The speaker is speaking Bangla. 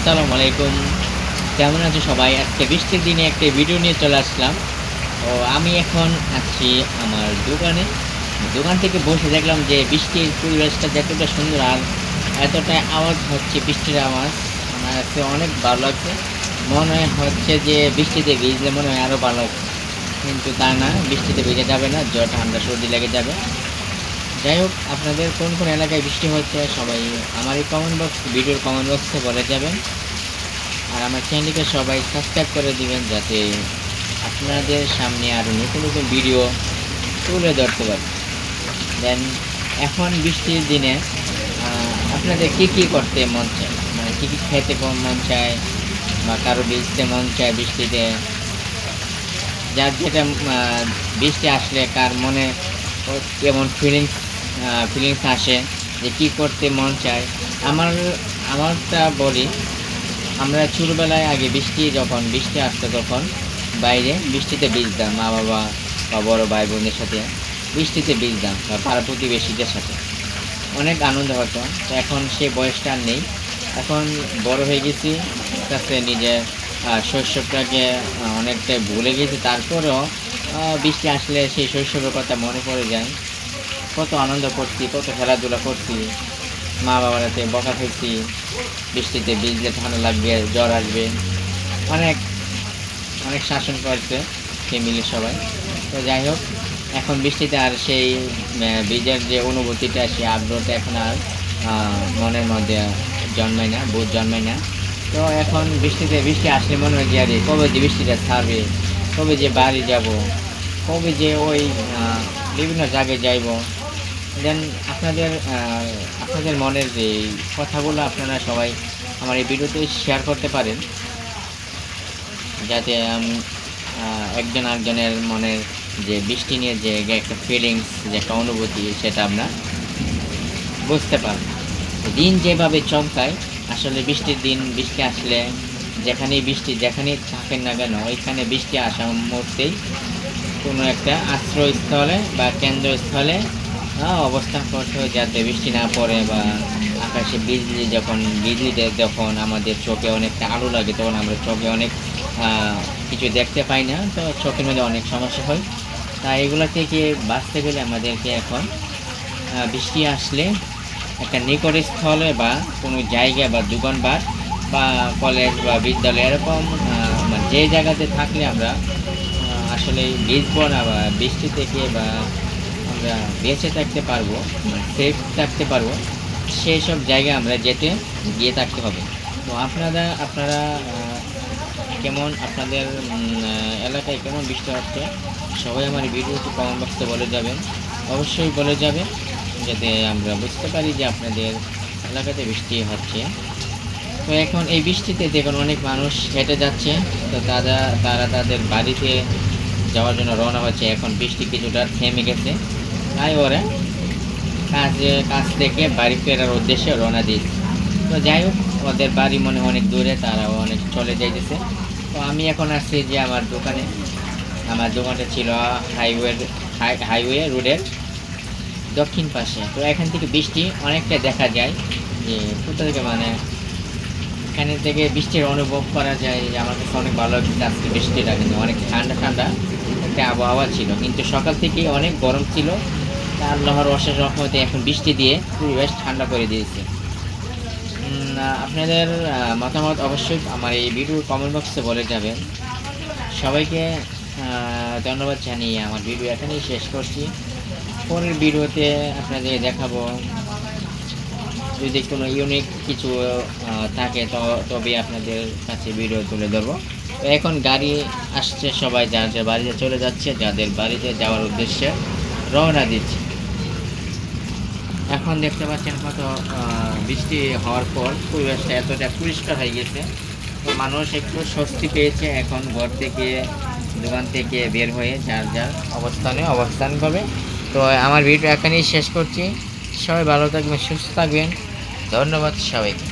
আসসালামু আলাইকুম। কেমন আছো সবাই? আজকে বৃষ্টির দিনে একটা ভিডিও নিয়ে চলে আসলাম। তো আমি এখন আছি আমার দোকানে। দোকান থেকে বসে দেখলাম যে বৃষ্টির পরিবেশটা যতটা সুন্দর আর এতটা আওয়াজ হচ্ছে বৃষ্টির আওয়াজ। আমার কাছে অনেক ভালো লাগছে। মনে হচ্ছে যে বৃষ্টিতে ভিজলে মনে হয় আরো ভালো লাগছে। কিন্তু তা না, বৃষ্টিতে ভিজে যাবে না, জ্বর, ঠান্ডা, সর্দি লেগে যাবে। যাই হোক, আপনাদের কোন এলাকায় বৃষ্টি হচ্ছে সবাই আমার এই ভিডিওর কমেন্ট বক্সে বলে যাবেন। আর আমার চ্যানেলকে সবাই সাবস্ক্রাইব করে দিবেন যাতে আপনাদের সামনে আরও নতুন ভিডিও তুলে ধরতে পারি। দেন এখন বৃষ্টির দিনে আপনাদের কী করতে মন চায়, মানে কী খেতে মন চায় বা কারো ভিজতে মন চায় বৃষ্টিতে, যার যেটা বৃষ্টি আসলে কার মনে কেমন ফিলিংস আসে, যে কী করতে মন চায়। আমার আমারটা বলি, আমরা ছোটবেলায় আগে যখন বৃষ্টি আসতো তখন বাইরে বৃষ্টিতে ভিজতাম, মা বাবা বা বড় ভাই বোনদের সাথে বৃষ্টিতে ভিজতাম বা পাড়া প্রতিবেশীদের সাথে অনেক আনন্দ হতো। তো এখন সেই বয়সটা আর নেই, এখন বড় হয়ে গেছি, কাছে নিজের শৈশবটাকে অনেকটাই ভুলে গেছি। তারপরেও বৃষ্টি আসলে সেই শৈশবের কথা মনে পড়ে যায়। কত আনন্দ করছি, কত খেলাধুলা করছি, মা বাবার হাতে বকা খেয়েছি, বৃষ্টিতে ভিজলে ঠান্ডা লাগবে, জ্বর আসবে, অনেক অনেক শাসন করছে ফ্যামিলির সবাই। তো যাই হোক, এখন বৃষ্টিতে আর সেই ভিজার যে অনুভূতিটা, সেই আগ্রহটা এখন আর মনের মধ্যে জন্মায় না, বোধ জন্মায় না। তো এখন বৃষ্টি আসলে মনে হয় যে আরে কবে যে বৃষ্টিটা ছাড়বে, কবে যে বাড়ি যাব, কবে যে ওই বিভিন্ন জায়গায় যাইব। দেন আপনাদের আপনাদের মনের যে কথাগুলো আপনারা সবাই আমার এই ভিডিওতে শেয়ার করতে পারেন, যাতে একজন আরেকজনের মনের যে বৃষ্টি নিয়ে যে একটা ফিলিংস, যে একটা অনুভূতি, সেটা আমরা বুঝতে পারব। দিন যেভাবে চমকায়, আসলে বৃষ্টির দিন, বৃষ্টি আসলে যেখানেই থাকেন না কেন, ওইখানে বৃষ্টি আসা মুহূর্তেই কোনো একটা আশ্রয়স্থলে বা কেন্দ্রস্থলে অবস্থান করতে হয়, যাতে বৃষ্টি না পড়ে বা আকাশে বিজলিতে যখন আমাদের চোখে অনেকটা আলো লাগে, তখন আমরা চোখে অনেক কিছু দেখতে পাই না, তো চোখের মধ্যে অনেক সমস্যা হয়। তাই এগুলো থেকে বাঁচতে গেলে আমাদেরকে এখন বৃষ্টি আসলে একটা নিকট স্থলে বা কোনো জায়গা বা দোকানপাট বা কলেজ বা বিদ্যালয়, এরকম মানে যে জায়গাতে থাকলে আমরা আসলে ভিজবো না বা বৃষ্টি থেকে বা আমরা বেঁচে থাকতে পারবো, মানে সেফ থাকতে পারবো, সেই সব জায়গায় আমরা গিয়ে থাকতে হবে। তো আপনারা কেমন, আপনাদের এলাকায় কেমন বৃষ্টি হচ্ছে, সবাই আমার ভিডিওটি কমেন্ট বক্সে বলে যাবেন, অবশ্যই বলে যাবেন, যাতে আমরা বুঝতে পারি যে আপনাদের এলাকাতে বৃষ্টি হচ্ছে। তো এখন এই বৃষ্টিতে দেখুন অনেক মানুষ হেঁটে যাচ্ছে, তো তারা তাদের বাড়িতে যাওয়ার জন্য রওনা হচ্ছে। এখন বৃষ্টি কিছুটা থেমে গেছে, তাই ওরা কাজ থেকে বাড়ি ফেরার উদ্দেশ্যে রওনা দিয়েছে। তো যাই হোক, ওদের বাড়ি মনে অনেক দূরে, তারাও অনেক চলে যাইতেছে। তো আমি এখন আসছি যে আমার দোকানটা ছিল হাইওয়ে রোডের দক্ষিণ পাশে। তো এখান থেকে বৃষ্টি অনেকটা দেখা যায়, যে কোথা থেকে মানে এখানে থেকে বৃষ্টির অনুভব করা যায়। যে আমার কাছে অনেক ভালো লাগছে আজকে বৃষ্টিটা, কিন্তু অনেক ঠান্ডা ঠান্ডা একটা আবহাওয়া ছিল, কিন্তু সকাল থেকেই অনেক গরম ছিল। আল্লাহর অশেষ রহমতে এখন বৃষ্টি দিয়ে পরিবেশ ঠান্ডা করে দিয়েছে। আপনাদের মতামত অবশ্যই আমার এই ভিডিওর কমেন্ট বক্সে বলে যাবেন। সবাইকে ধন্যবাদ জানিয়ে আমার ভিডিও এখানেই শেষ করছি। পরের ভিডিওতে আপনাদের দেখাবো, যদি কোনো ইউনিক কিছু থাকে তবে আপনাদের কাছে ভিডিও তুলে ধরবো। তো এখন গাড়ি আসছে, সবাই যার বাড়িতে চলে যাচ্ছে, যাদের বাড়িতে যাওয়ার উদ্দেশ্যে রওনা দিচ্ছে। এখন দেখতে পাচ্ছেন কত বৃষ্টি হওয়ার পর পরিবেশটা এতটা পরিষ্কার হয়ে গেছে, তো মানুষ একটু স্বস্তি পেয়েছে। এখন ঘর থেকে, দোকান থেকে বের হয়ে যার অবস্থান করবে। তো আমার ভিডিও এখানেই শেষ করছি। সবাই ভালো থাকবেন, সুস্থ থাকবেন। ধন্যবাদ সবাইকে।